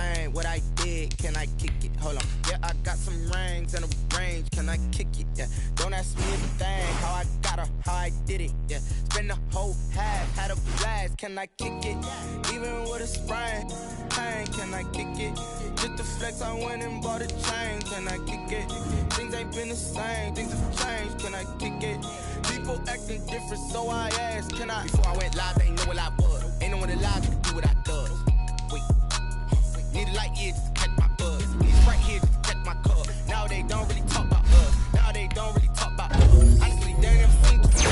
explain what I did, can I kick it? Hold on, yeah, I got some rings and a range, can I kick it? Yeah, don't ask me anything, how I got her, how I did it. Yeah, spend the whole half, had a blast, can I kick it? Even with a sprain, pain, can I kick it? Just the flex, I went and bought a chain, can I kick it? Things ain't been the same, things have changed, can I kick it? People acting different, so I asked, can I? Before I went live, they ain't know what I was. Ain't no one alive to do what I does. Wait, need a light year just to catch my buzz. These right here just to catch my cup. Now they don't really talk about us. Now they don't really talk about us. Honestly, they never seen to see.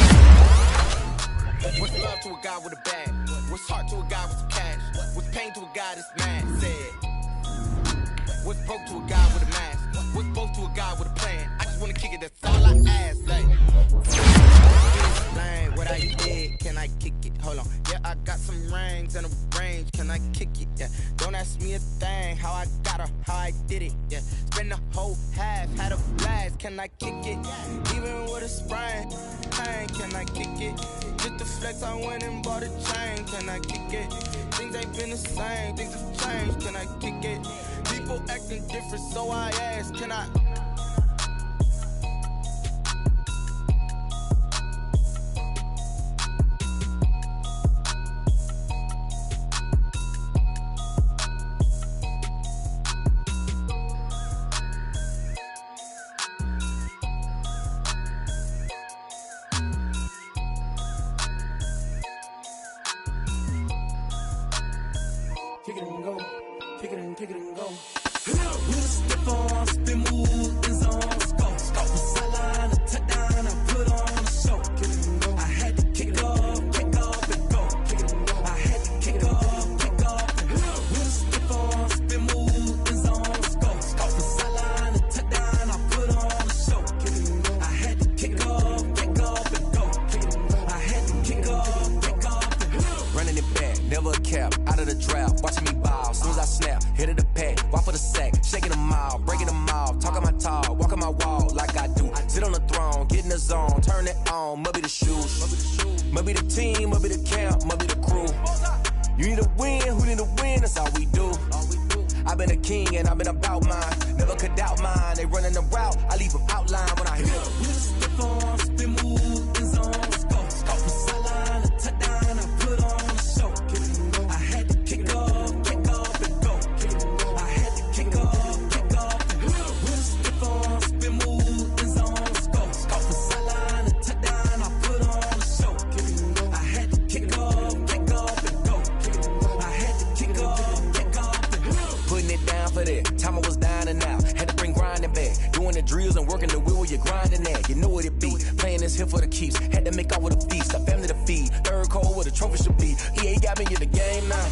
What's love to a guy with a bag? What's heart to a guy with some cash? What's pain to a guy that's mad? Said. What's broke to a guy with a mask? What's both to a guy with a plan? I just wanna kick it, that's all I ask. Like, explain what I did, can I kick it? Hold on, yeah, I got some rings and a range, can I kick it? Yeah, don't ask me a thing, how I got her, how I did it. Yeah, spend the whole half, had a blast, can I kick it? Even with a sprain, pain, can I kick it? Just the flex, I went and bought a chain, can I kick it? Things ain't been the same, things have changed, can I kick it? People acting different, so I asked, can I? Kick it and go, kick it and go. With a stiff on, spin move, in zone, let's go. From sideline to touchdown, I put on a show. Kick it and go. I had to kick off and go. Kick it and go. I had to kick off and go. With a stiff on, spin move, in zone, let's go. From sideline to touchdown, I put on a show. Kick it and go. I had to kick off and go. Kick it and go. I had to kick off and go. Running it back, never a cap, out of the drought, watching me ball. Soon as I snap, hit of the pack, walk for the sack, shaking them out, breaking them off, talking my talk, walking my wall like I do. Sit on the throne, get in the zone, turn it on, must be the shoes, must be the team, must be the camp, must be the crew. You need a win, who need a win, that's all we do. I've been a king and I've been about mine, never could doubt mine. They running the route, I leave them outline when I hit. With a stiff on, spin move, in zone, let's go. From sideline to touchdown, I put on a show. Kick it and go. I had to kick off and go. Kick it and go. I had to kick off and go. With a stiff on, spin move, in zone, let's go. From sideline to touchdown, I put on a show. Kick it and go. I had to kick off and go. Kick it and go. I had to kick off and go. Putting it down for that, time I was down and out, had to bring grinding back, doing the drills and working the wheel where you're grinding at, you know what it be, playing this here for the keeps, had to make out with a feast, a family to feed, third cold where the trophy should be, EA got me in the game now,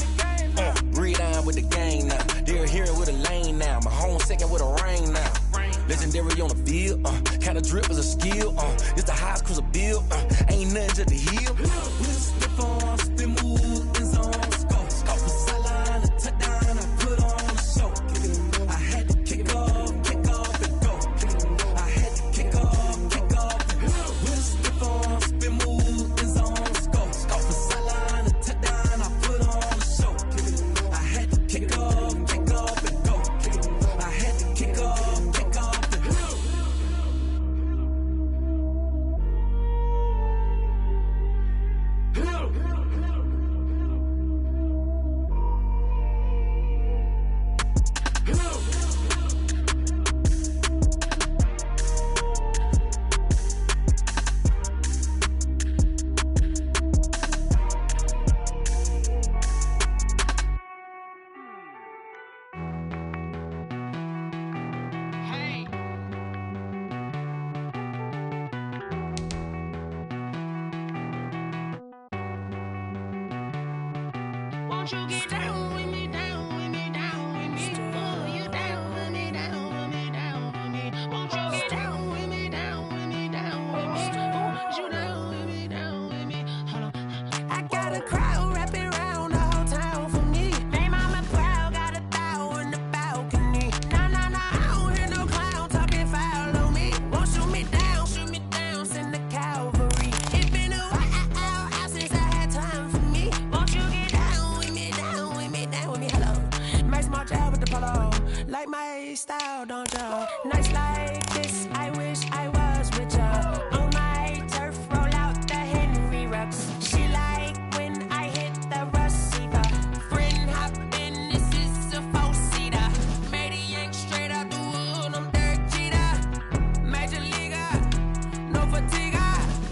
read on with the game now, they're here with a lane now, my home second with a rain now, legendary on the field, kinda drip is a skill, it's the highest cruiser bill, ain't nothing to the hill. With a stiff on, spin move, in zone, let's go. From sideline to touchdown, I put on a show. Kick it and go. I had to kick off and go. Kick it and go. I had to kick off and go. With a stiff on, spin move, in zone, let's go. From sideline to touchdown, I put on a show. Kick it and go. I had to kick off and go. Kick it and go. I had to kick off and go. Won't you get down with me, down with me, down with me? Oh, you down with me, down with me, down with me. Won't you get down with me, down with me, down with me? Oh, you down with me, down with me? Hold on. I got a crowd wrapping around the whole town for me. They mama proud, got a thou in the balcony. Nah, nah, nah, I don't hear no clown talking foul on me. Won't shoot me down, send the cavalry. It's been a while since I had time for me. Won't you get down with me, down with me, down polo. Like my style, don't ya? Nights like this, I wish I was with ya. On my turf, roll out the Henry Rux. She like when I hit the receiver. Friend hop in, this is a four-seater. Made a yank straight out the wood, I'm Derek Jeter. Major leaguer, no fatigue.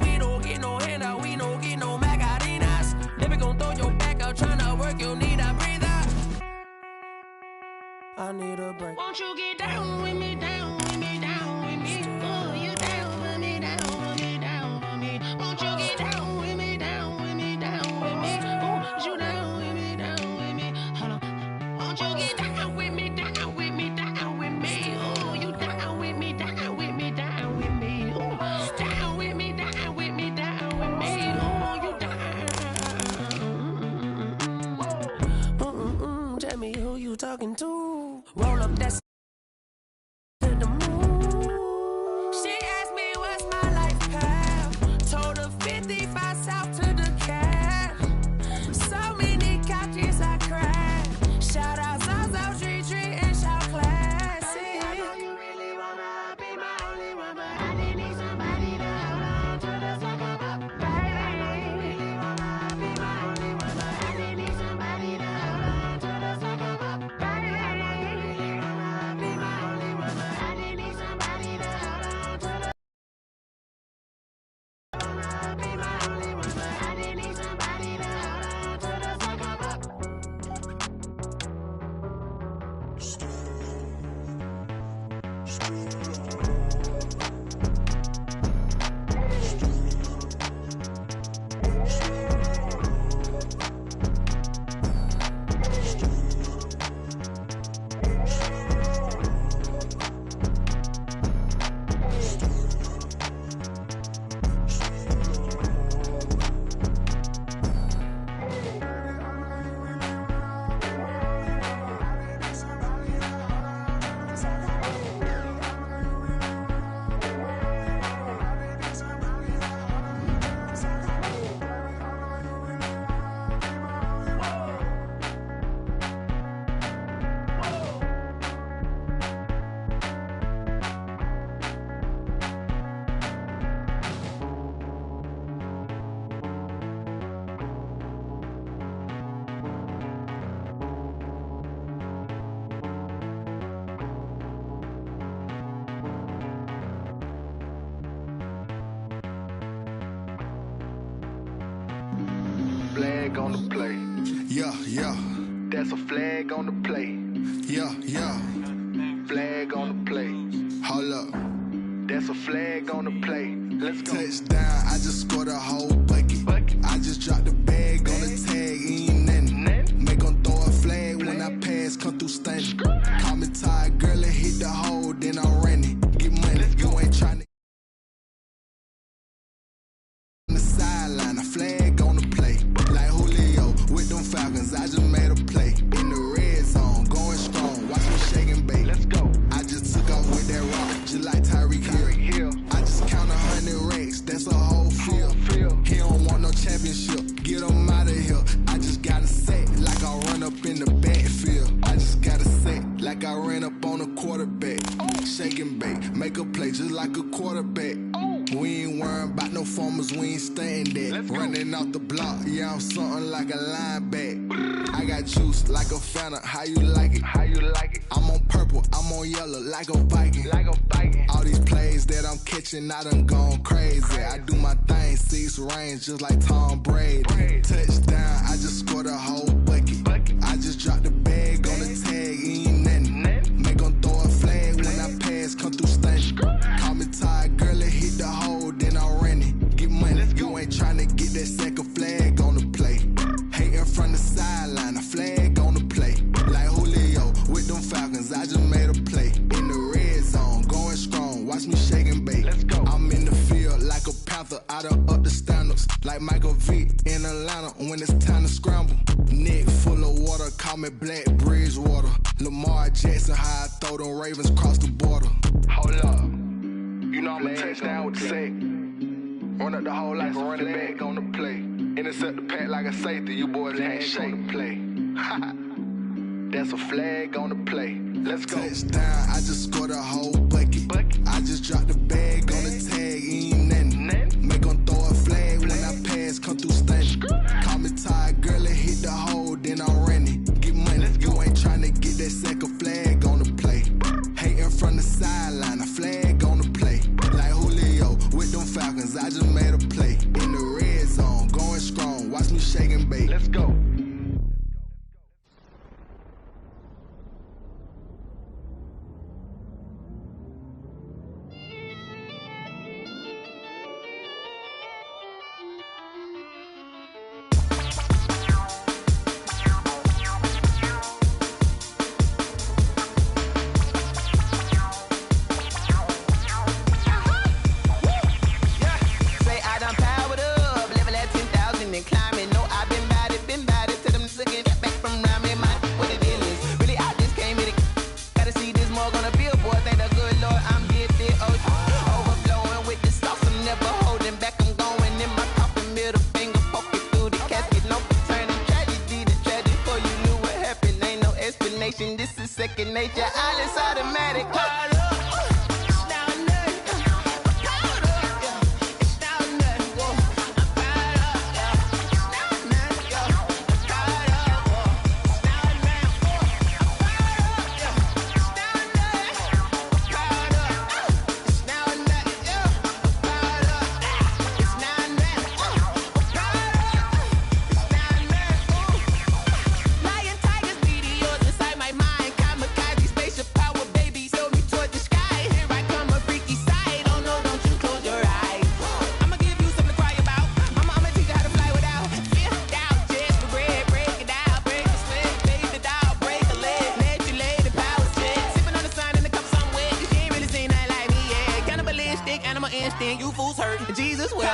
We don't get no handout, we don't get no Macarinas. Never gon' throw your back out, tryna work, you need a breather. I need a break. Won't you get down with me, down with me, down with me? Oh, you down with me, down with me, down with me. Won't you get down with me, down with me, down with me? Oh, you down with me, down with me. Hold on. Won't you get down with me, down with me, down with me? Oh, you down with me, down with me, down with me. Oh, down with me, down with me, down with me. Oh, you down. Tell me who you talking to. Roll up that to the moon. She asked me what's my life path. Told her 55 south to the cat. So many couches I cried. Shout out Zazo, Tree Tree, and shout classic. I know you really wanna be my only one, but I didn't need somebody to hold on to the second up. I know you really wanna be my only one, but I didn't need somebody to hold on to the second up. I know you really wanna be my only one, but I didn't need somebody to hold on to the. Be my only one, but I didn't need somebody to hold on to the second up. Flag on the play. Yeah, yeah, That's a flag on the play. yeah, yeah. Flag on the play. Hold up. That's a flag on the play. Let's go. Touchdown, I just scored a whole bucket. I just dropped the bag on the tag, ain't nothing. Make 'em throw a flag when I pass, come through stunning. Call me tired, girl, and hit the hole, then I'm running. Get money, you ain't tryna. On the sideline, a flag on the play. Like Julio with them Falcons, I just made a play. In the red zone, going strong, watch me shake and bake. Let's go. I just took off with that rock, just like Tyreek Hill. I just count 100 racks, that's a whole field. He don't want no championship, get him out of here. I just gotta say, like I run up in the backfield. I just gotta say, like I ran up on a quarterback. Shake and bake, make a play just like a quarterback. We ain't worrying about no formers, we ain't staying that. Running off the block, yeah, I'm something like a lineback. I got juice like a Fanta, how you like it? How you like it? I'm on purple, I'm on yellow, like a Viking. Like a Viking. All these plays that I'm catching, I done gone crazy. I do my thing, 6 range, just like Tom Brady. Touchdown, I just scored a whole bucket. I just dropped the bag on the tag, ain't nothing. Make 'em throw a flag when I pass, come through stunning. Call me tired, girl, and hit the hole, then I'm running. Get money, you ain't tryna get that second flag on the play. Hating from the sideline, a flag on the play. Like Julio with them Falcons, I just made a play. In the red zone, going strong, watch me shake and bake. Let's go. I'm in the field like a panther, I done up the standards. Like Michael Vick in Atlanta when it's time to scramble. Neck full of water, call me Black Bridgewater. Lamar Jackson, how I throw them Ravens cross the border. Hold up. You know I'm a touchdown with the sack. Run up the whole like a running back on the play. Intercept the pack like a safety. You boys ain't shake. Play. That's a flag on the play. Let's go. Touchdown, I just scored a whole bucket. I just dropped the bag on the tag, ain't nothing. Make 'em throw a flag when I pass, come through stunning. Call me tired, girl, it hit the hole, then I'm running. Get money, you ain't tryna get that second flag on the play. Hating from the sideline, a flag on the play. Like Julio with them Falcons, I just made a play. In the red zone, going strong, watch me shake and bake. Let's go. This is second nature, all is automatic. You fools hurt. Jesus will.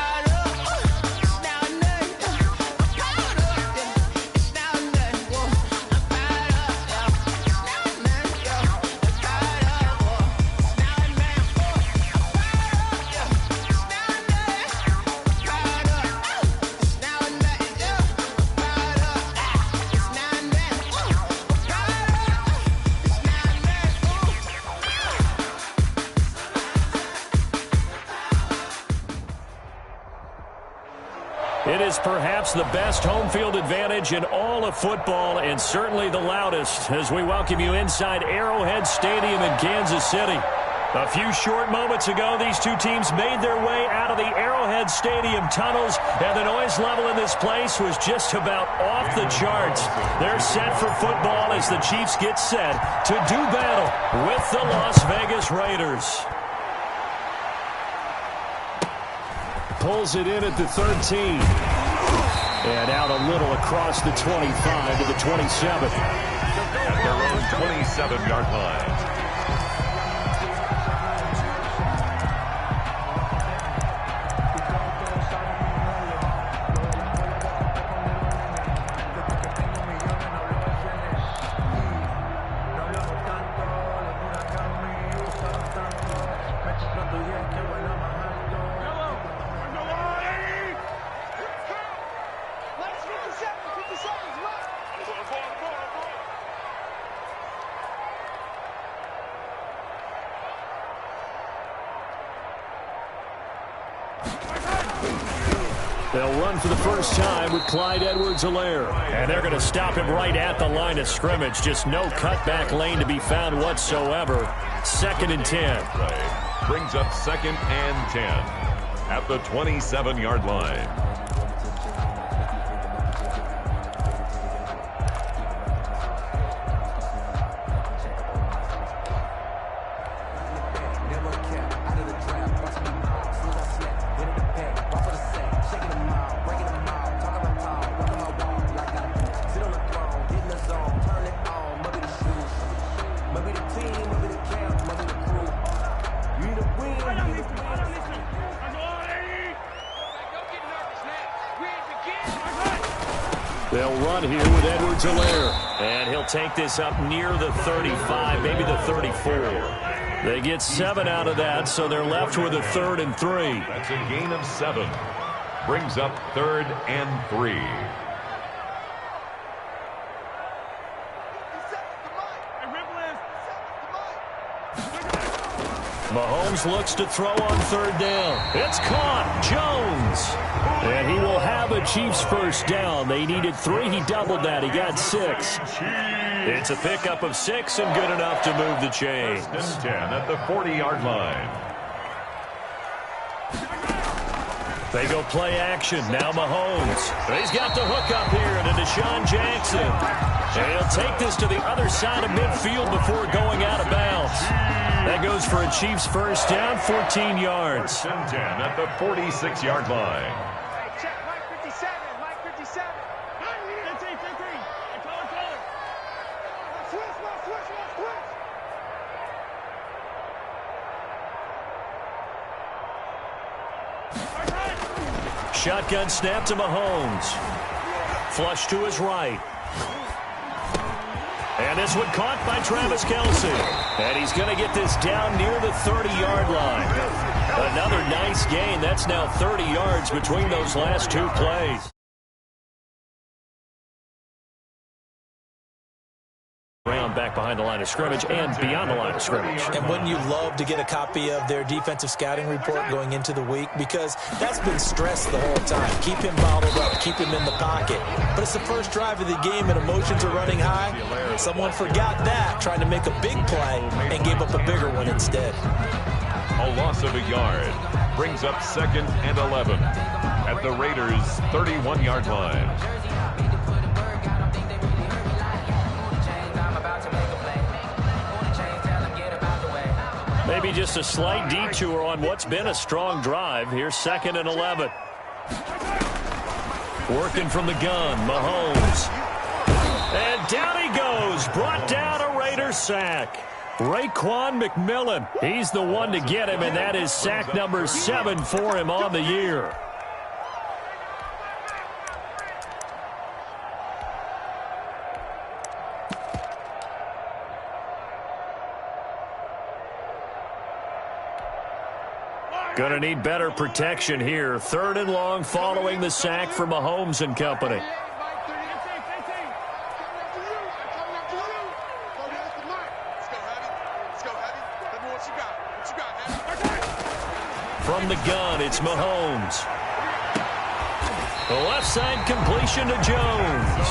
It is perhaps the best home field advantage in all of football, and certainly the loudest, as we welcome you inside Arrowhead Stadium in Kansas City. A few short moments ago, these two teams made their way out of the Arrowhead Stadium tunnels, and the noise level in this place was just about off the charts. They're set for football as the Chiefs get set to do battle with the Las Vegas Raiders. Pulls it in at the 13. And out a little across the 25 to the 27. At their own 27-yard line. They'll run for the first time with Clyde Edwards-Helaire. And they're going to stop him right at the line of scrimmage. Just no cutback lane to be found whatsoever. 2nd and 10. Brings up 2nd and 10 at the 27-yard line. They'll run here with Edwards-Helaire. And he'll take this up near the 35, maybe the 34. They get 7 out of that, so they're left with a 3rd and 3. That's a gain of 7. Brings up 3rd and 3. Mahomes looks to throw on third down. It's caught. Jones. And he will have a Chiefs first down. They needed 3. He doubled that. He got 6. It's a pickup of 6 and good enough to move the chains. 10 at the 40-yard line. They go play action. Now Mahomes. He's got the hook up here to Deshaun Jackson. And he'll take this to the other side of midfield before going out of bounds. That goes for a Chiefs first down, 14 yards. 10 at the 46-yard line. Hey, check Mike 57, Mike 57. Shotgun snap to Mahomes. Flush to his right. And this one caught by Travis Kelce. And he's going to get this down near the 30-yard line. Another nice gain. That's now 30 yards between those last 2 plays. Round back behind the line of scrimmage and beyond the line of scrimmage. And wouldn't you love to get a copy of their defensive scouting report going into the week? Because that's been stressed the whole time. Keep him bottled up. Keep him in the pocket. But it's the first drive of the game and emotions are running high. Someone forgot that, trying to make a big play and gave up a bigger one instead. A loss of a yard brings up 2nd and 11 at the Raiders' 31-yard line. Maybe just a slight detour on what's been a strong drive. Here's 2nd and 11. Working from the gun, Mahomes. And down he goes. Brought down a Raiders sack. Raekwon McMillan. He's the one to get him, and that is sack number 7 for him on the year. Going to need better protection here. 3rd and long following the sack for Mahomes and company. From the gun, it's Mahomes. The left side completion to Jones.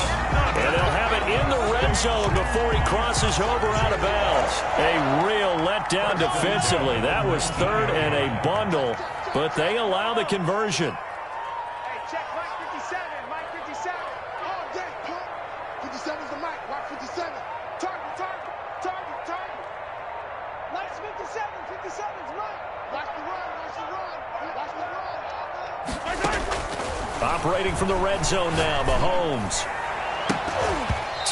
And they'll have it in the red zone before he crosses over out of bounds. A real letdown defensively. That was 3rd and a bundle, but they allow the conversion. Hey, check Mike 57, Mike 57. All day, pump. 57's the Mike, Mike 57. Target. Mike's 57, 57's Mike. Watch the run. Operating from the red zone now, Mahomes.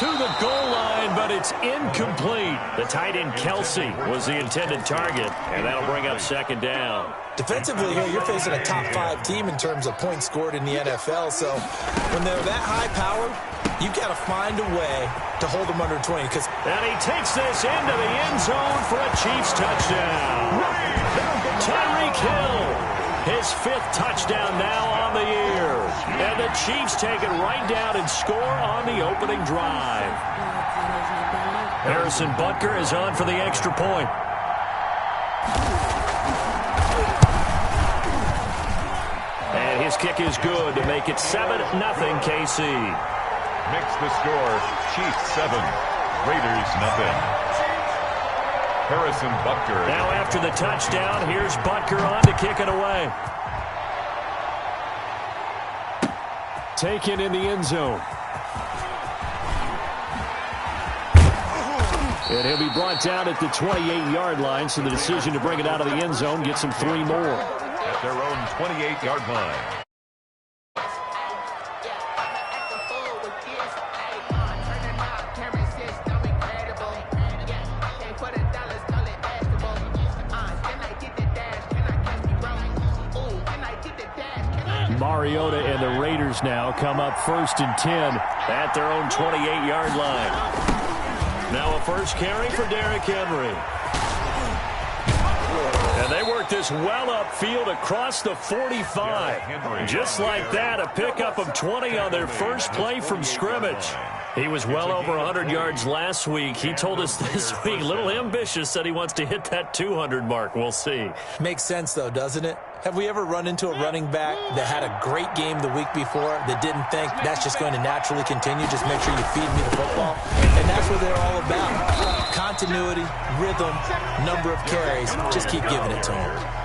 To the goal line, but it's incomplete. The tight end Kelce was the intended target, and that'll bring up 2nd down. Defensively here, you're facing a top 5 team in terms of points scored in the NFL, so when they're that high-powered, you've got to find a way to hold them under 20. And he takes this into the end zone for a Chiefs touchdown. Tyreek Hill. His 5th touchdown now on the year. And the Chiefs take it right down and score on the opening drive. Harrison Butker is on for the extra point. And his kick is good to make it 7-0 KC. Makes the score Chiefs 7, Raiders nothing. Harrison Butker. Now after the touchdown, here's Butker on to kick it away. Taken in the end zone. And he'll be brought down at the 28-yard line, so the decision to bring it out of the end zone gets him 3 more. At their own 28-yard line. Mariota and the Raiders now come up 1st and 10 at their own 28-yard line. Now a first carry for Derrick Henry. And they work this well upfield across the 45. Just like that, a pickup of 20 on their first play from scrimmage. He was well over 100 yards last week. He told us this week, a little ambitious, said he wants to hit that 200 mark. We'll see. Makes sense, though, doesn't it? Have we ever run into a running back that had a great game the week before that didn't think that's just going to naturally continue? Just make sure you feed me the football. And that's what they're all about. Continuity, rhythm, number of carries. Just keep giving it to him.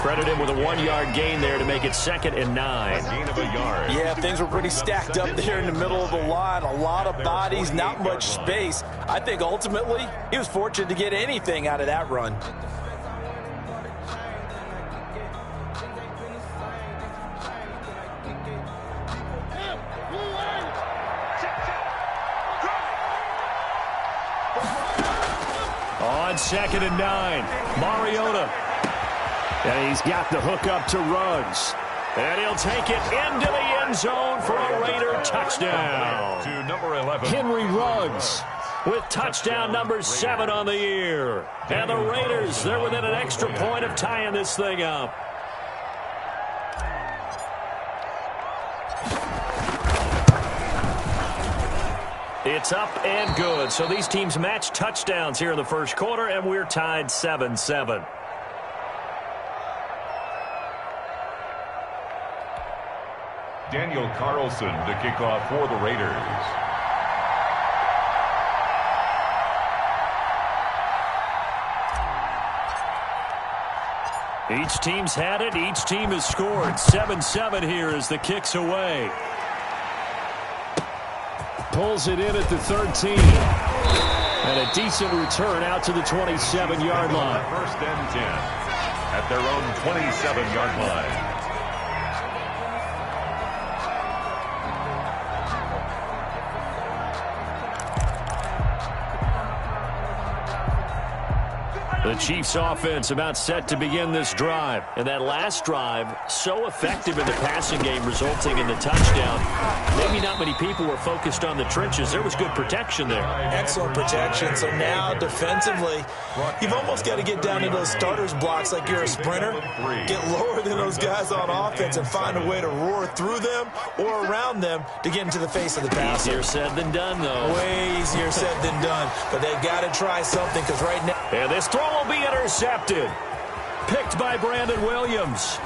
Credit him with a 1-yard gain there to make it 2nd and 9. Gain of a yard. Yeah, things were pretty stacked up there in the middle of the line. A lot of bodies, not much space. I think ultimately he was fortunate to get anything out of that run. On 2nd and 9, Mariota. And he's got the hook up to Ruggs. And he'll take it into the end zone for a Raider touchdown. To number 11. Henry Ruggs with touchdown number 7 on the year. And the Raiders, they're within an extra point of tying this thing up. It's up and good. So these teams match touchdowns here in the first quarter, and we're tied 7-7. Daniel Carlson to kick off for the Raiders. Each team's had it. Each team has scored. 7-7 here as the kick's away. Pulls it in at the 13. And a decent return out to the 27-yard line. 1st and 10 at their own 27-yard line. The Chiefs offense about set to begin this drive. And that last drive, so effective in the passing game, resulting in the touchdown. Maybe not many people were focused on the trenches. There was good protection there. Excellent protection. So now, defensively, you've almost got to get down to those starters blocks like you're a sprinter. Get lower than those guys on offense and find a way to roar through them or around them to get into the face of the passer. Easier said than done, though. Way easier said than done. But they've got to try something because right now... And this throw will be intercepted. Picked by Brandon Williams.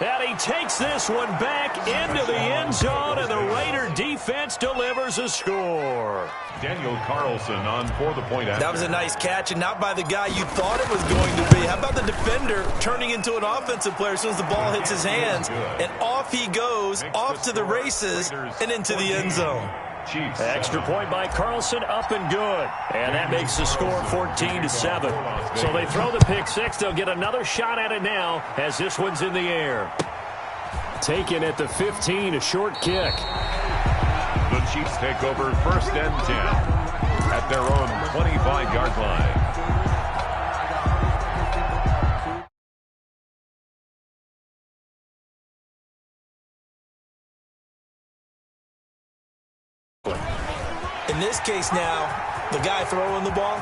And he takes this one back into the end zone, and the Raider defense delivers a score. Daniel Carlson on for the point after. That was a nice catch, and not by the guy you thought it was going to be. How about the defender turning into an offensive player as soon as the ball hits his hands, and off he goes, off to the races, and into the end zone. Chiefs. Extra point by Carlson, up and good. And that makes the score 14-7. So they throw the pick six. They'll get another shot at it now as this one's in the air. Taken at the 15, a short kick. The Chiefs take over 1st and 10 at their own 25-yard line. In this case now, the guy throwing the ball,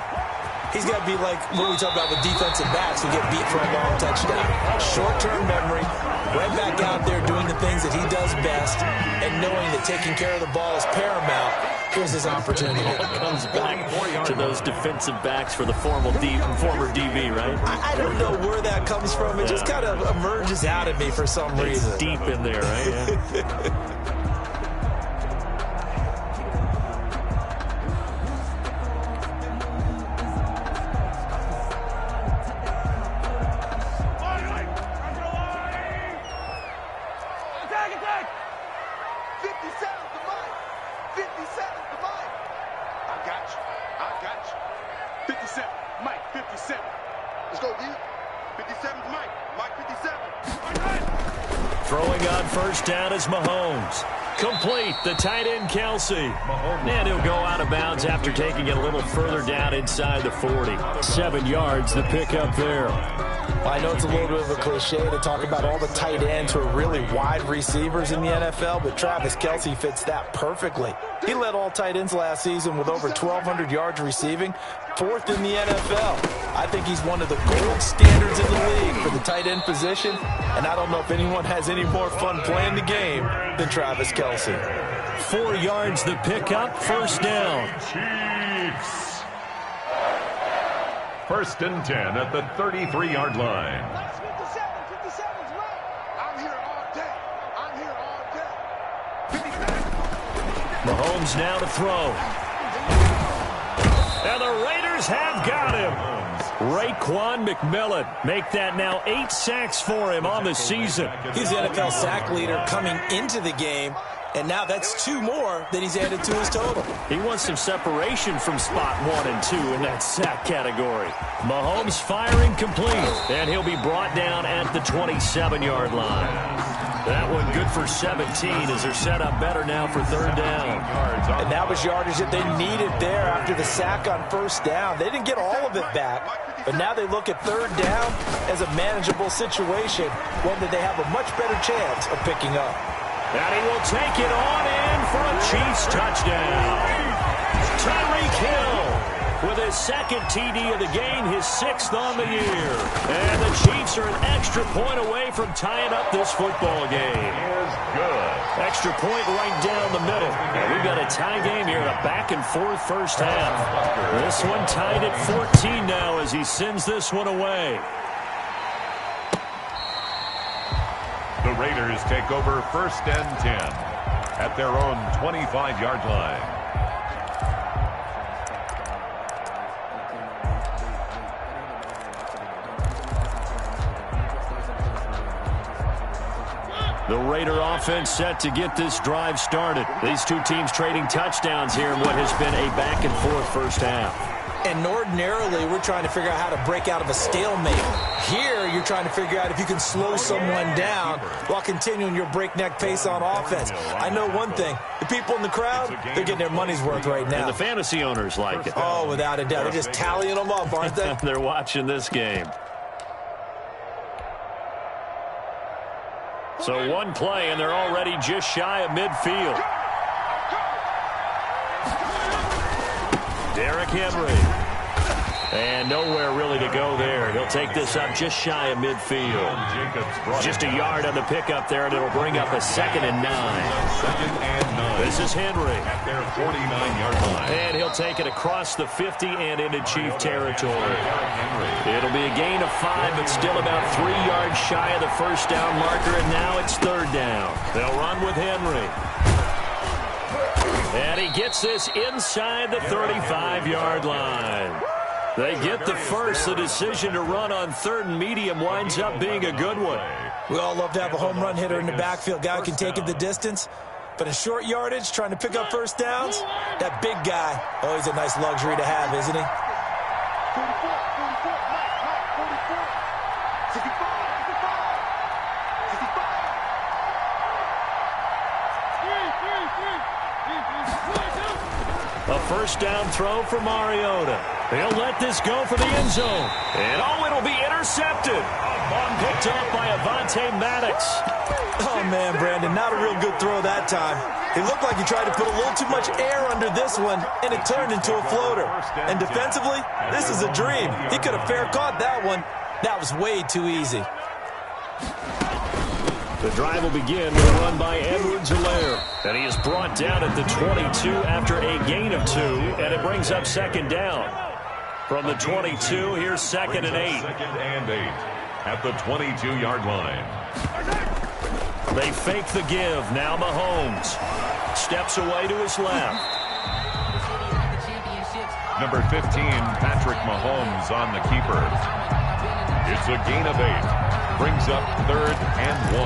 he's got to be like what we talk about with defensive backs who get beat for a long touchdown. Short-term memory, right back out there doing the things that he does best, and knowing that taking care of the ball is paramount. Here's his opportunity. It comes back to those defensive backs for the former DB, right? I don't know where that comes from. It just kind of emerges out of me for some reason. It's deep in there, right? Yeah. Down is Mahomes. Complete, the tight end Kelsey. And he'll go out of bounds after taking it a little further down inside the 40. 7 yards, the pickup there. Well, I know it's a little bit of a cliche to talk about all the tight ends who are really wide receivers in the NFL, but Travis Kelce fits that perfectly. He led all tight ends last season with over 1,200 yards receiving, 4th in the NFL. I think he's one of the gold standards in the league for the tight end position, and I don't know if anyone has any more fun playing the game than Travis Kelce. 4 yards the pickup, first down. Chiefs. 1st and 10 at the 33-yard line. That's 57. 57's right. I'm here all day. I'm here all day. Mahomes now to throw. And the Raiders have got him. Raekwon McMillan. Make that now 8 sacks for him on the season. He's the NFL sack leader coming into the game, and now that's 2 more that he's added to his total. He wants some separation from spot 1 and 2 in that sack category. Mahomes firing complete, and he'll be brought down at the 27-yard line. That one good for 17 as they're set up better now for 3rd down. And that was yardage that they needed there after the sack on 1st down. They didn't get all of it back, but now they look at 3rd down as a manageable situation, one that they have a much better chance of picking up. And he will take it on in for a Chiefs touchdown. Tyreek Hill with his 2nd TD of the game, his 6th on the year. And the Chiefs are an extra point away from tying up this football game. Is good. Extra point right down the middle. And we've got a tie game here in a back-and-forth first half. This one tied at 14 now as he sends this one away. The Raiders take over 1st and 10 at their own 25-yard line. The Raider offense set to get this drive started. These 2 teams trading touchdowns here in what has been a back-and-forth first half. And ordinarily, we're trying to figure out how to break out of a stalemate. Here, you're trying to figure out if you can slow someone down while continuing your breakneck pace on offense. I know one thing. The people in the crowd, they're getting their money's worth right now. And the fantasy owners like it. Oh, without a doubt. They're just tallying them up, aren't they? They're watching this game. So 1 play, and they're already just shy of midfield. Derrick Henry. And nowhere really to go there. He'll take this up just shy of midfield. Just a yard on the pickup there, and it'll bring up a 2nd and 9. 2nd and 9. This is Henry. At their 49-yard line. And he'll take it across the 50 and into Chief territory. It'll be a gain of 5, but still about 3 yards shy of the first down marker, and now it's 3rd down. They'll run with Henry. And he gets this inside the 35-yard line. They get the first. The decision to run on 3rd and medium winds up being a good one. We all love to have a home run hitter in the backfield. Guy who can take it the distance. But in short yardage, trying to pick up first downs, that big guy, always a nice luxury to have, isn't he? 44, 65, 65. A first down throw for Mariota. He'll let this go for the end zone. And it'll be intercepted. Picked off by Avonte Maddox. Oh, man, Brandon, not a real good throw that time. It looked like he tried to put a little too much air under this one, and it turned into a floater. And defensively, this is a dream. He could have fair caught that one. That was way too easy. The drive will begin with a run by Edwards-Helaire. And he is brought down at the 22 after a gain of 2, and it brings up 2nd down. From the 22, here's 2nd and 8. 2nd and 8 at the 22-yard line. They fake the give. Now Mahomes steps away to his left. Number 15, Patrick Mahomes on the keeper. It's a gain of 8. Brings up 3rd and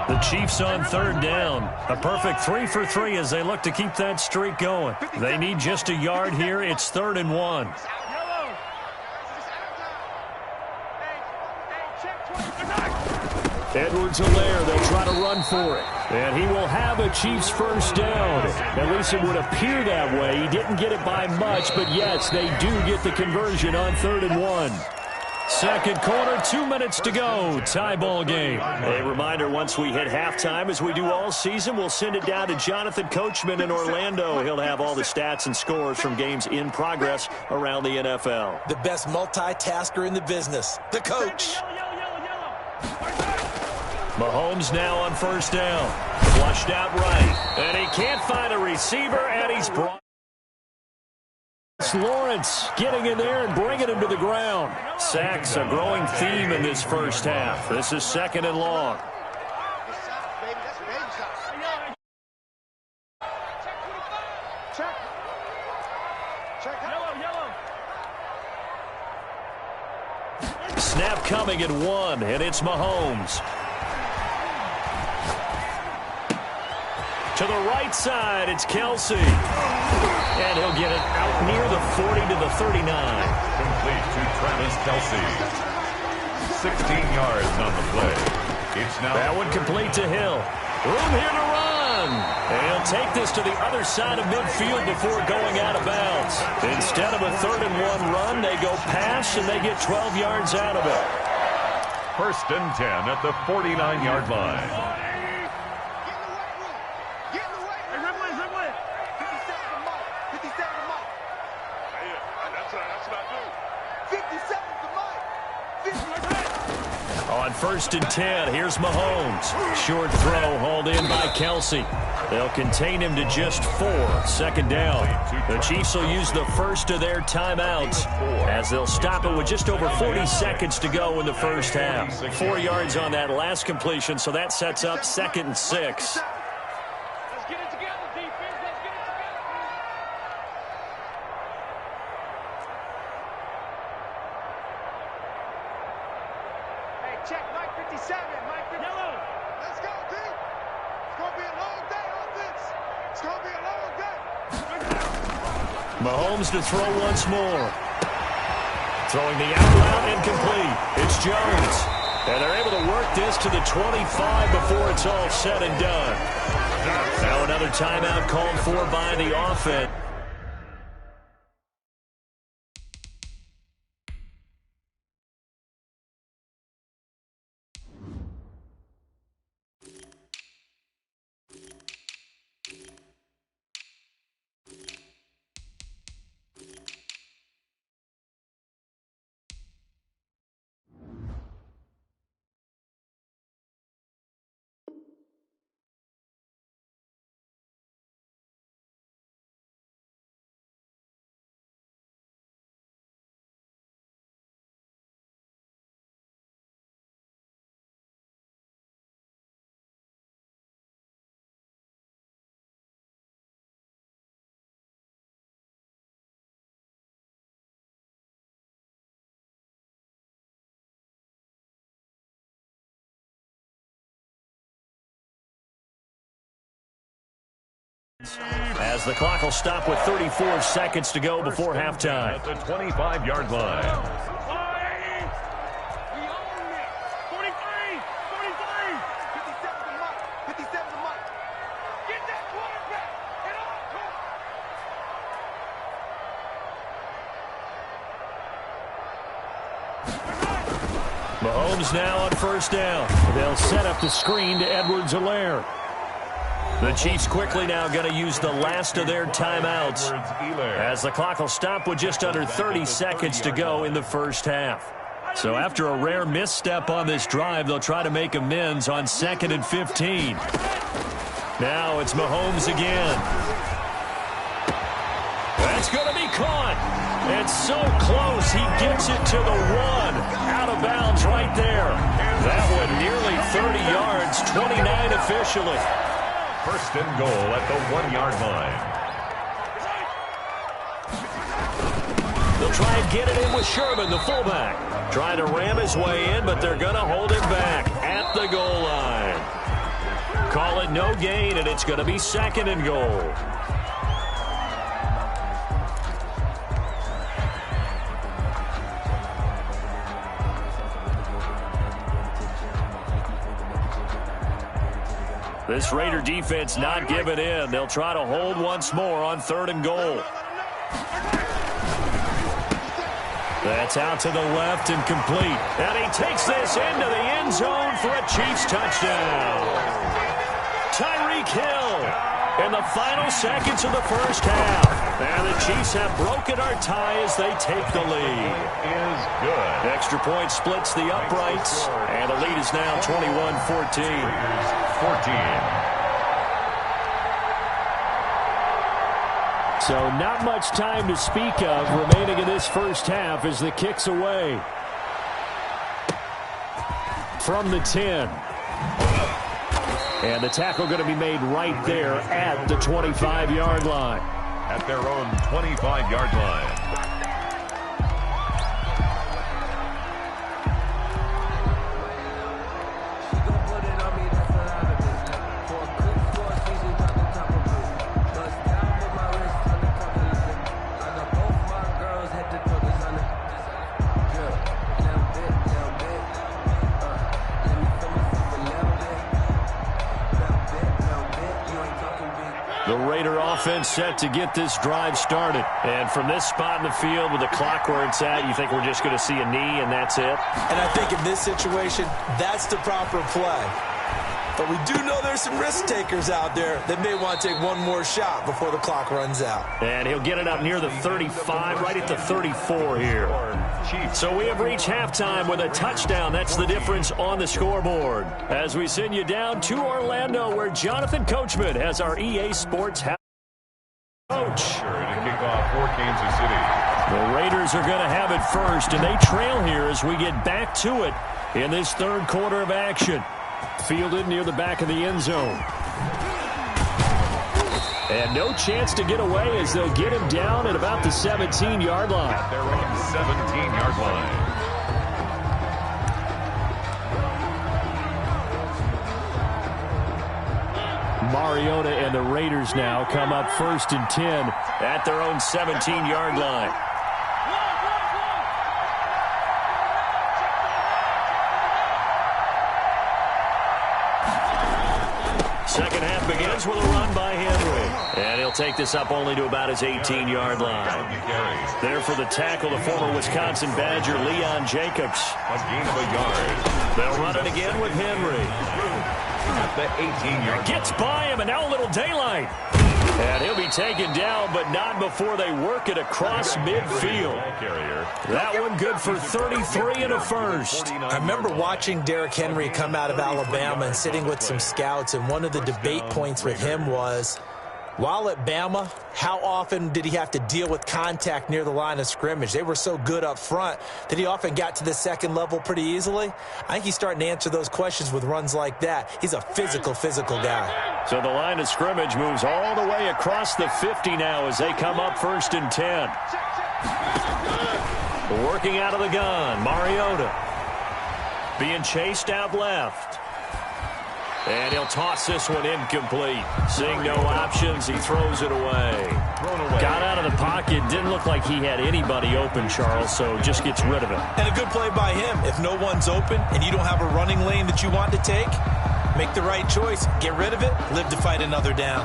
1. The Chiefs on 3rd down. A perfect 3 for 3 as they look to keep that streak going. They need just a yard here. It's 3rd and 1. Edwards-Helaire, they'll try to run for it. And he will have a Chiefs first down. At least it would appear that way. He didn't get it by much, but yes, they do get the conversion on 3rd and 1. Second quarter, 2 minutes to go. Tie ball game. A reminder, once we hit halftime, as we do all season, we'll send it down to Jonathan Coachman in Orlando. He'll have all the stats and scores from games in progress around the NFL. The best multitasker in the business, the coach. Mahomes now on first down. Flushed out right. And he can't find a receiver, and he's brought. Lawrence getting in there and bringing him to the ground. Sacks a growing theme in this first half. This is 2nd and long. Snap coming at 1, and it's Mahomes. To the right side, it's Kelsey. And he'll get it out near the 40 to the 39. Complete to Travis Kelsey. 16 yards on the play. It's now that one complete to Hill. Room here to run. And he'll take this to the other side of midfield before going out of bounds. Instead of a 3rd and 1 run, they go pass, and they get 12 yards out of it. 1st and 10 at the 49-yard line. On 1st and 10, here's Mahomes. Short throw hauled in by Kelsey. They'll contain him to just 4. 2nd down. The Chiefs will use the first of their timeouts as they'll stop it with just over 40 seconds to go in the first half. 4 yards on that last completion, so that sets up 2nd and 6. Check, Mike 57, Mike 57. Yellow. Let's go, D. It's going to be a long day on this. It's going to be a long day. Mahomes to throw once more. Throwing the out route incomplete. It's Jones. And they're able to work this to the 25 before it's all said and done. Now another timeout called for by the offense. As the clock will stop with 34 seconds to go before halftime. At the 25-yard line. 57 to Mike. Get that quarterback. Get off. Mahomes now on first down. They'll set up the screen to Edwards-Helaire. The Chiefs quickly now going to use the last of their timeouts as the clock will stop with just under 30 seconds to go in the first half. So after a rare misstep on this drive, they'll try to make amends on 2nd and 15. Now it's Mahomes again. That's going to be caught. It's so close. He gets it to the 1. Out of bounds right there. That one nearly 30 yards, 29 officially. 1st and goal at the 1-yard line. They'll try and get it in with Sherman, the fullback. Trying to ram his way in, but they're going to hold him back at the goal line. Call it no gain, and it's going to be 2nd and goal. This Raider defense not giving in. They'll try to hold once more on 3rd and goal. That's out to the left and complete. And he takes this into the end zone for a Chiefs touchdown. Tyreek Hill in the final seconds of the first half. And the Chiefs have broken our tie as they take the lead. Is good. Extra point splits the uprights. And the lead is now 21-14. 14. So not much time to speak of remaining in this first half as the kick's away. From the 10. And the tackle going to be made right there at the 25-yard line. At their own 25-yard line. The Raider offense set to get this drive started. And from this spot in the field with the clock where it's at, you think we're just going to see a knee and that's it? And I think in this situation, that's the proper play. But we do know there's some risk takers out there that may want to take one more shot before the clock runs out. And he'll get it up near the 35, right at the 34 here. So we have reached halftime with a touchdown. That's the difference on the scoreboard. As we send you down to Orlando, where Jonathan Coachman has our EA Sports Coach. To kick off for Kansas City. The Raiders are going to have it first, and they trail here as we get back to it in this third quarter of action. Fielded near the back of the end zone. And no chance to get away as they'll get him down at about the 17-yard line. At their own 17-yard line. Mariota and the Raiders now come up 1st and 10 at their own 17-yard line. Second half begins with a run by Henry. And he'll take this up only to about his 18-yard line. There for the tackle, the former Wisconsin Badger, Leon Jacobs. A gain of a yard. They'll run it again with Henry. At the 18-yard. Gets by him, and now a little daylight. And he'll be taken down, but not before they work it across midfield. That one good for 33 and a first. I remember watching Derrick Henry come out of Alabama and sitting with some scouts, and one of the debate points with him was, while at Bama, how often did he have to deal with contact near the line of scrimmage? They were so good up front that he often got to the second level pretty easily. I think he's starting to answer those questions with runs like that. He's a physical guy. So the line of scrimmage moves all the way across the 50 now as they come up 1st and 10. Working out of the gun, Mariota. Being chased out left. And he'll toss this one incomplete. Seeing no options, he throws it away. Got out of the pocket. Didn't look like he had anybody open, Charles, so just gets rid of it. And a good play by him. If no one's open and you don't have a running lane that you want to take, make the right choice. Get rid of it. Live to fight another down.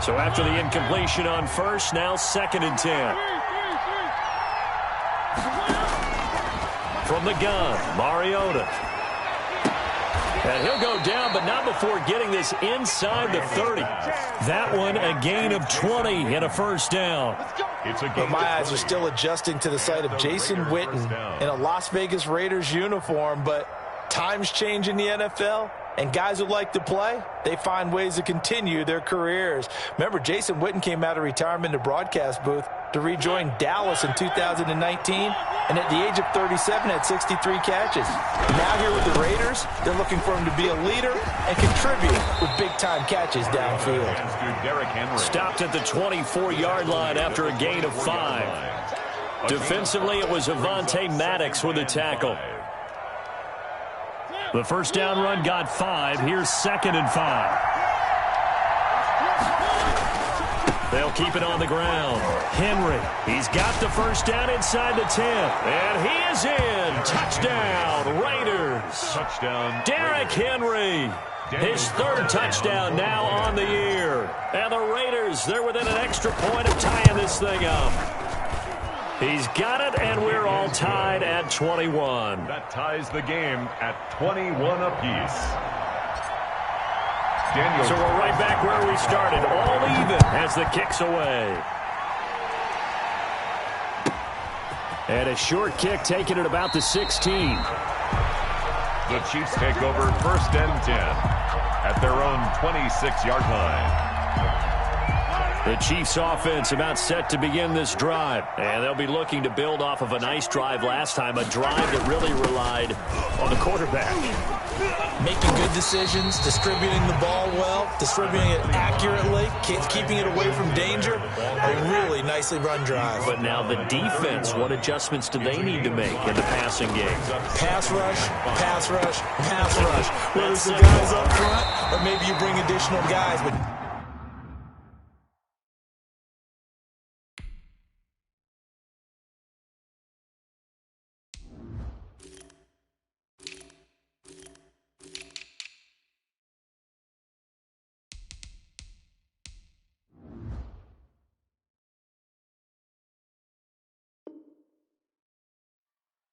So after the incompletion on first, now 2nd and 10. From the gun, Mariota. And he'll go down, but not before getting this inside the 30. That one a gain of 20 and a first down. But my eyes are still adjusting to the sight of Jason Witten in a Las Vegas Raiders uniform, but times change in the NFL, and guys who like to play, they find ways to continue their careers. Remember, Jason Witten came out of retirement in the broadcast booth to rejoin Dallas in 2019, and at the age of 37 had 63 catches. Now here with the Raiders, they're looking for him to be a leader and contribute with big-time catches downfield. Stopped at the 24-yard line after a gain of 5. Defensively, it was Avonte Maddox with a tackle. The first down run got 5. Here's 2nd and 5. They'll keep it on the ground. Henry, he's got the first down inside the 10. And he is in. Touchdown, Raiders. Touchdown, Derrick Henry. His third touchdown now on the year. And the Raiders, they're within an extra point of tying this thing up. He's got it, and we're all tied at 21. That ties the game at 21 apiece. So we're right back where we started, all even as the kick's away. And a short kick taken at about the 16. The Chiefs take over 1st and 10 at their own 26-yard line. The Chiefs offense about set to begin this drive. And they'll be looking to build off of a nice drive last time, a drive that really relied on the quarterback. Making good decisions, distributing the ball well, distributing it accurately, keeping it away from danger. A really nicely run drive. But now the defense, what adjustments do they need to make in the passing game? Pass rush, pass rush, pass rush. Whether it's the guys up front or maybe you bring additional guys. But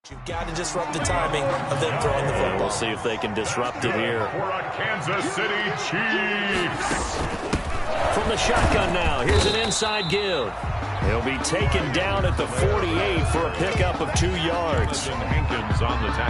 you've got to disrupt the timing of them throwing the football. We'll see if they can disrupt it here. For a Kansas City Chiefs. From the shotgun now, here's an inside give. He'll be taken down at the 48 for a pickup of 2 yards.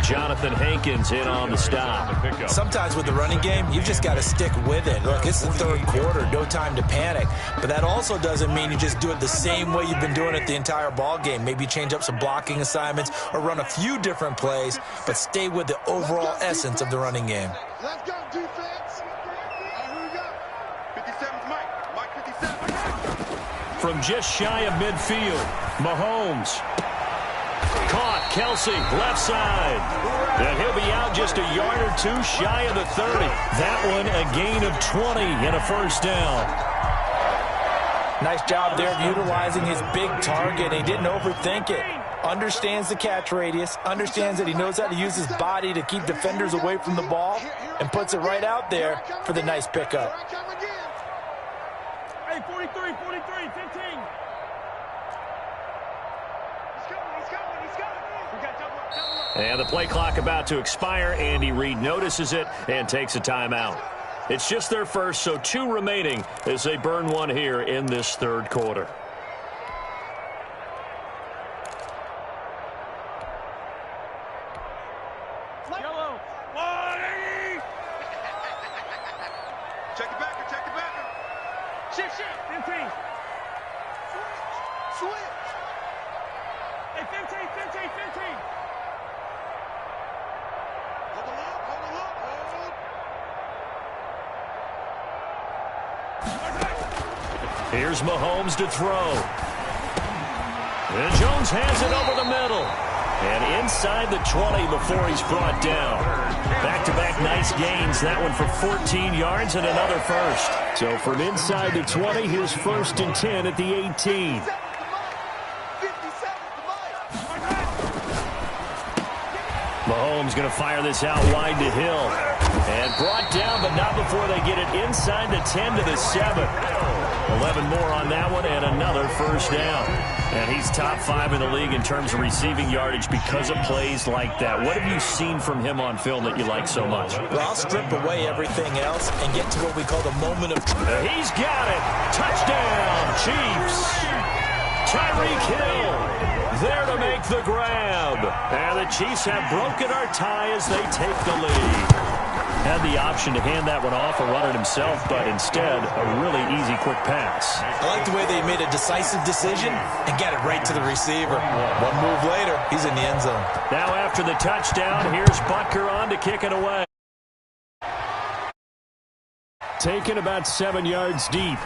Jonathan Hankins in on the stop. Sometimes with the running game, you've just got to stick with it. Look, it's the third quarter, no time to panic. But that also doesn't mean you just do it the same way you've been doing it the entire ball game. Maybe change up some blocking assignments or run a few different plays, but stay with the overall essence of the running game. Let's go, defense. Here we go. 57's Mike. Mike 57. From just shy of midfield, Mahomes. Caught, Kelsey, left side. And he'll be out just a yard or two shy of the 30. That one a gain of 20 and a first down. Nice job there of utilizing his big target. He didn't overthink it. Understands the catch radius, understands that he knows how to use his body to keep defenders away from the ball, and puts it right out there for the nice pickup. Hey, 43, 15. And the play clock about to expire. Andy Reid notices it and takes a timeout. It's just their first, so 2 remaining as they burn one here in this third quarter. Yellow. Check it back. Shift. 15. Switch. Hey, 15. Here's Mahomes to throw. And Jones has it over the middle. And inside the 20 before he's brought down. Back-to-back nice gains. That one for 14 yards and another first. So from inside the 20, here's 1st and 10 at the 18. Mahomes going to fire this out wide to Hill. And brought down, but not before they get it inside the 10 to the 7. 11 more on that one and another first down. And he's top 5 in the league in terms of receiving yardage because of plays like that. What have you seen from him on film that you like so much? Well, I'll strip away everything else and get to what we call the moment of truth. He's got it. Touchdown, Chiefs. Tyreek Hill there to make the grab. And the Chiefs have broken our tie as they take the lead. Had the option to hand that one off or run it himself, but instead, a really easy, quick pass. I like the way they made a decisive decision and got it right to the receiver. One move later, he's in the end zone. Now after the touchdown, here's Butker on to kick it away. Taken about 7 yards deep.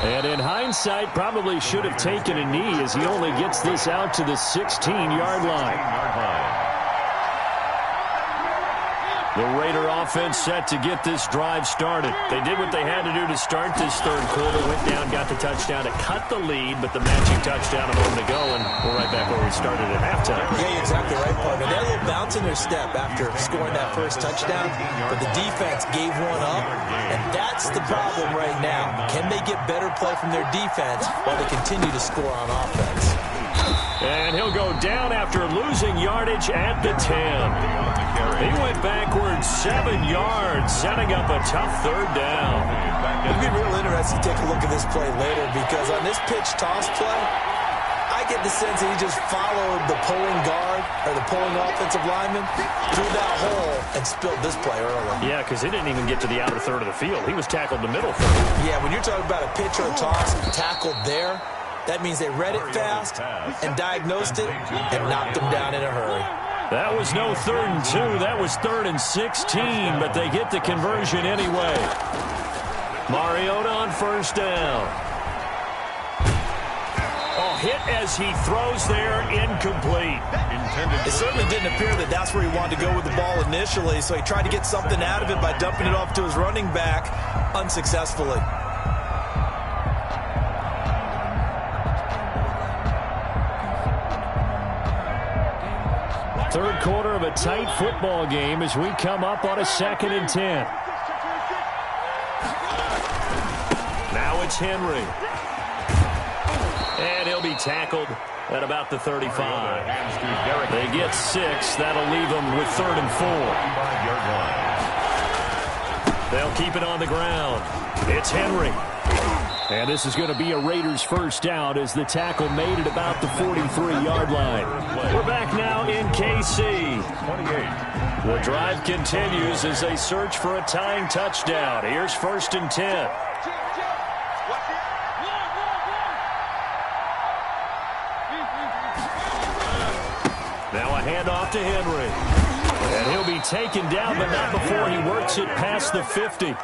And in hindsight, probably should have taken a knee as he only gets this out to the 16-yard line. The Raider offense set to get this drive started. They did what they had to do to start this third quarter. Went down, got the touchdown to cut the lead, but the matching touchdown a moment ago, and we're right back where we started at halftime. Yeah, you're exactly right, partner. They had a little bounce in their step after scoring that first touchdown, but the defense gave one up, and that's the problem right now. Can they get better play from their defense while they continue to score on offense? And he'll go down after losing yardage at the 10. He went backwards 7 yards, setting up a tough third down. It'd be real interesting to take a look at this play later, because on this pitch toss play, I get the sense that he just followed the pulling guard or the pulling offensive lineman through that hole and spilled this play early. Yeah, because he didn't even get to the outer third of the field. He was tackled in the middle third. Yeah, when you're talking about a pitch or a toss tackled there, that means they read it fast and diagnosed it and knocked him down in a hurry. That was no 3rd and 2. That was 3rd and 16, but they get the conversion anyway. Mariota on first down. Oh, hit as he throws there, incomplete. It certainly didn't appear that that's where he wanted to go with the ball initially, so he tried to get something out of it by dumping it off to his running back unsuccessfully. Third quarter of a tight football game as we come up on a 2nd and 10. Now it's Henry. And he'll be tackled at about the 35. They get 6. That'll leave them with 3rd and 4. They'll keep it on the ground. It's Henry. And this is going to be a Raiders first down as the tackle made at about the 43-yard line. We're back now in KC. The drive continues as they search for a tying touchdown. Here's 1st and 10. Now a handoff to Henry. And he'll be taken down, but not before he works it past the 50.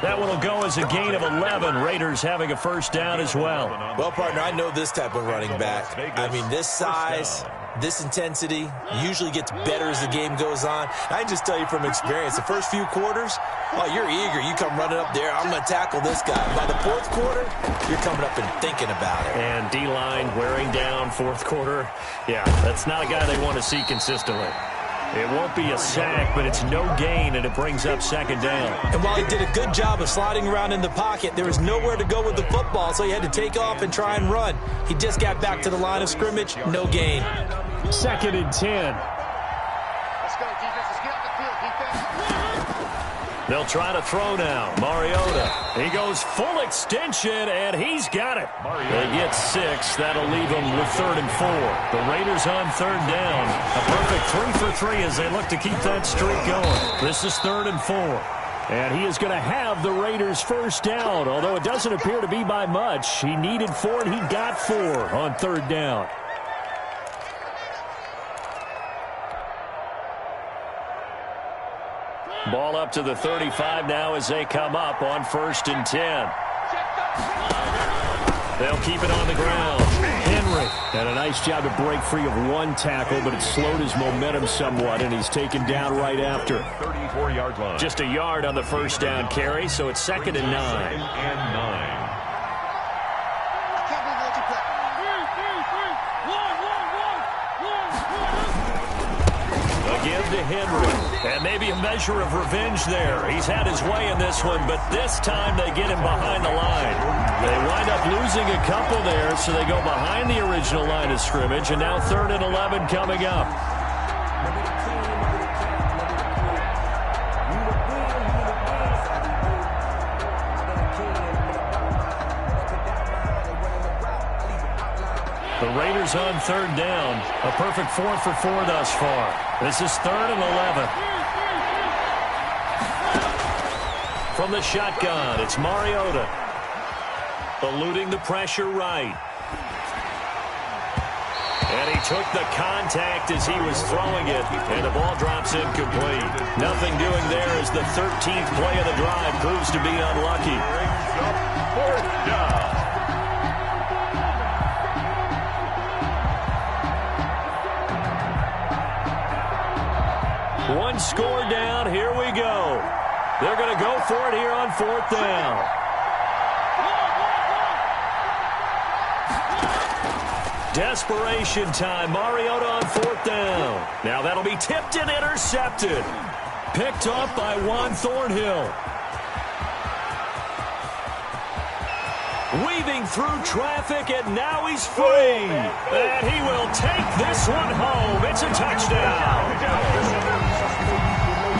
That one will go as a gain of 11. Raiders having a first down as well. Well, partner, I know this type of running back. I mean, this size, this intensity usually gets better as the game goes on. I can just tell you from experience, the first few quarters, oh, you're eager. You come running up there, I'm going to tackle this guy. By the 4th quarter, you're coming up and thinking about it. And D-line wearing down 4th quarter. Yeah, that's not a guy they want to see consistently. It won't be a sack, but it's no gain, and it brings up 2nd down. And while he did a good job of sliding around in the pocket, there was nowhere to go with the football, so he had to take off and try and run. He just got back to the line of scrimmage, no gain. 2nd and 10. Let's go, defense. Let's get off the field, defense. They'll try to throw now. Mariota. He goes full extension, and he's got it. They get 6. That'll leave them with 3rd and 4. The Raiders on 3rd down. A perfect 3 for 3 as they look to keep that streak going. This is 3rd and 4. And he is going to have the Raiders first down, although it doesn't appear to be by much. He needed 4, and he got 4 on 3rd down. Ball up to the 35 now as they come up on 1st and 10. They'll keep it on the ground. Henry had a nice job to break free of one tackle, but it slowed his momentum somewhat, and he's taken down right after. 34-yard line. Just a yard on the first down carry, so it's 2nd and 9. Give to Henry, and maybe a measure of revenge there. He's had his way in this one, but this time they get him behind the line. They wind up losing a couple there, so they go behind the original line of scrimmage, and now 3rd and 11 coming up. The Raiders on 3rd down. A perfect 4 for 4 thus far. This is 3rd and 11. From the shotgun, it's Mariota. Eluding the pressure right. And he took the contact as he was throwing it, and the ball drops incomplete. Nothing doing there as the 13th play of the drive proves to be unlucky. 4th down. One score down. Here we go. They're going to go for it here on 4th down. Desperation time. Mariota on 4th down. Now that'll be tipped and intercepted. Picked off by Juan Thornhill. Weaving through traffic, and now he's free. And he will take this one home. It's a touchdown.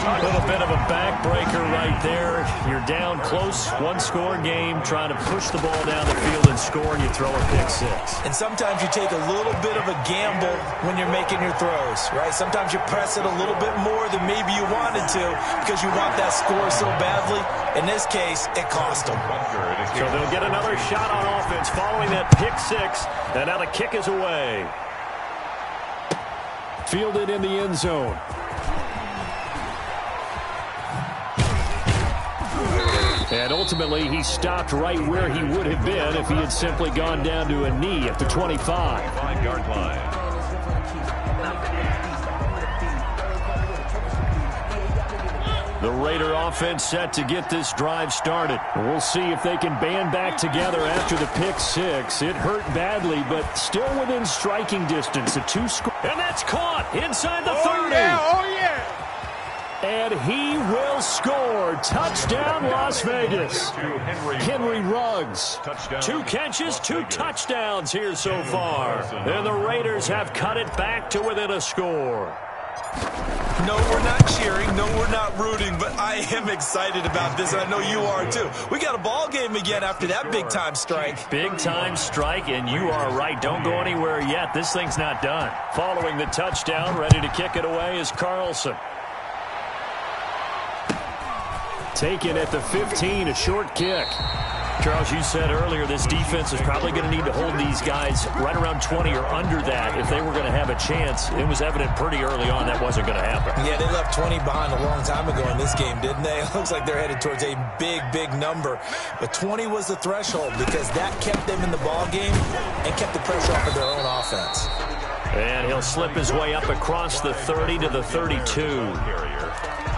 A little bit of a backbreaker right there. You're down close, one-score game, trying to push the ball down the field and score, and you throw a pick six. And sometimes you take a little bit of a gamble when you're making your throws, right? Sometimes you press it a little bit more than maybe you wanted to because you want that score so badly. In this case, it cost them. So they'll get another shot on offense following that pick six, and now the kick is away. Fielded in the end zone. And ultimately, he stopped right where he would have been if he had simply gone down to a knee at the 25. 5-yard line. The Raider offense set to get this drive started. We'll see if they can band back together after the pick six. It hurt badly, but still within striking distance. A two-score. And that's caught inside the 30. Oh, yeah. And he will score. Touchdown, Las Vegas. Henry Ruggs. 2 catches, 2 touchdowns here so far. And the Raiders have cut it back to within a score. No, we're not cheering. No, we're not rooting. But I am excited about this, and I know you are too. We got a ball game again after that big-time strike. Big-time strike, and you are right. Don't go anywhere yet. This thing's not done. Following the touchdown, ready to kick it away is Carlson. Taken at the 15, a short kick. Charles, you said earlier this defense is probably going to need to hold these guys right around 20 or under that if they were going to have a chance. It was evident pretty early on that wasn't going to happen. Yeah, they left 20 behind a long time ago in this game, didn't they? It looks like they're headed towards a big, big number. But 20 was the threshold because that kept them in the ball game and kept the pressure off of their own offense. And he'll slip his way up across the 30 to the 32.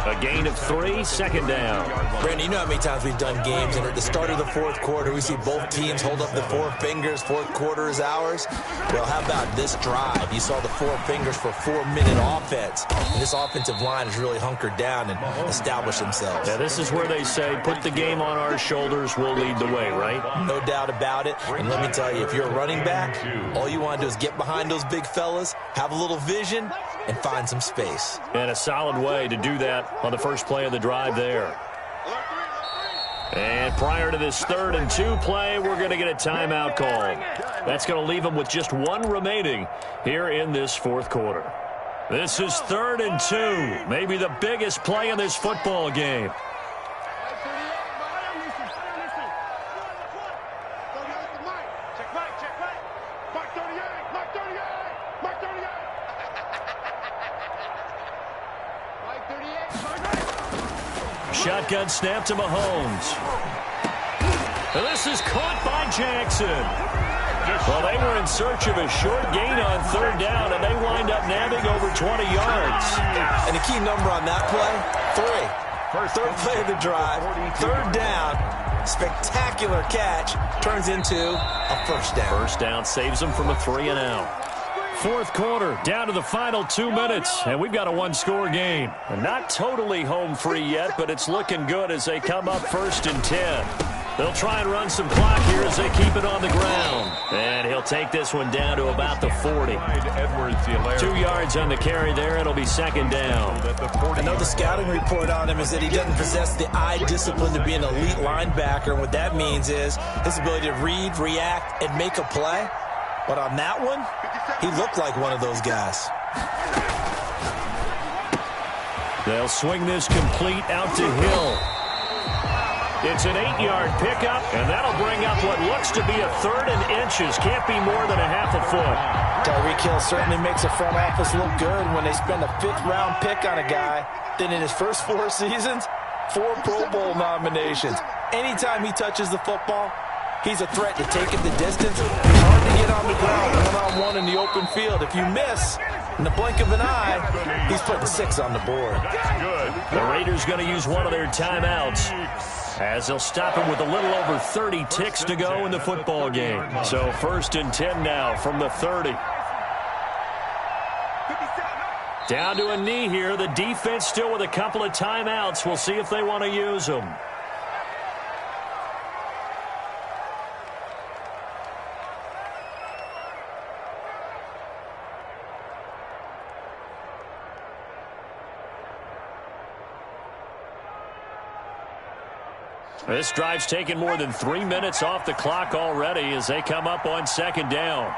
A gain of 3, second down. Brandon, you know how many times we've done games, and at the start of the fourth quarter, we see both teams hold up the 4 fingers, fourth quarter is ours. Well, how about this drive? You saw the 4 fingers for 4-minute offense, and this offensive line has really hunkered down and established themselves. Yeah, this is where they say, put the game on our shoulders, we'll lead the way, right? No doubt about it, and let me tell you, if you're a running back, all you want to do is get behind those big fellas, have a little vision, and find some space. And a solid way to do that on the first play of the drive there. And prior to this 3rd and 2 play, we're going to get a timeout call. That's going to leave them with just 1 remaining here in this fourth quarter. This is 3rd and 2, maybe the biggest play in this football game. Shotgun snap to Mahomes. And this is caught by Jackson. Well, they were in search of a short gain on 3rd down, and they wind up nabbing over 20 yards. And the key number on that play, 3. 3rd play of the drive, 3rd down, spectacular catch, turns into a first down. First down saves them from a 3-and-out. Fourth quarter, down to the final 2 minutes, and we've got a 1-score game. And not totally home free yet, but it's looking good as they come up 1st and 10. They'll try and run some clock here as they keep it on the ground. And he'll take this one down to about the 40. 2 yards on the carry there. It'll be 2nd down. I know the scouting report on him is that he doesn't possess the eye discipline to be an elite linebacker. And what that means is his ability to read, react, and make a play. But on that one, he looked like one of those guys. They'll swing this complete out to Hill. It's an 8-yard pickup, and that'll bring up what looks to be a 3rd and inches. Can't be more than a half a foot. Tyreek Hill certainly makes a front office look good when they spend a 5th-round pick on a guy. Then in his first 4 seasons, 4 Pro Bowl nominations. Anytime he touches the football, he's a threat to take it the distance. It's hard to get on the ground one-on-one in the open field. If you miss, In the blink of an eye, he's putting 6 on the board. Good. The Raiders going to use one of their timeouts, as they'll stop him with a little over 30 ticks to go in the football game. So 1st and 10 now from the 30. Down to a knee here. The defense still with a couple of timeouts. We'll see if they want to use them. This drive's taken more than 3 minutes off the clock already as they come up on 2nd down.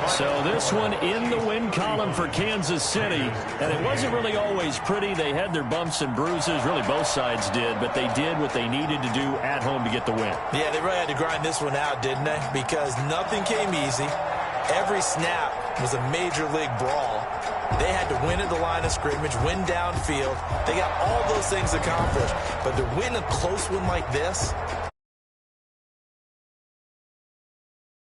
So this one in the win column for Kansas City, and it wasn't really always pretty. They had their bumps and bruises, really both sides did, but they did what they needed to do at home to get the win. Yeah, they really had to grind this one out, didn't they? Because nothing came easy. Every snap was a major league brawl. They had to win at the line of scrimmage, win downfield. They got all those things accomplished. But to win a close one like this,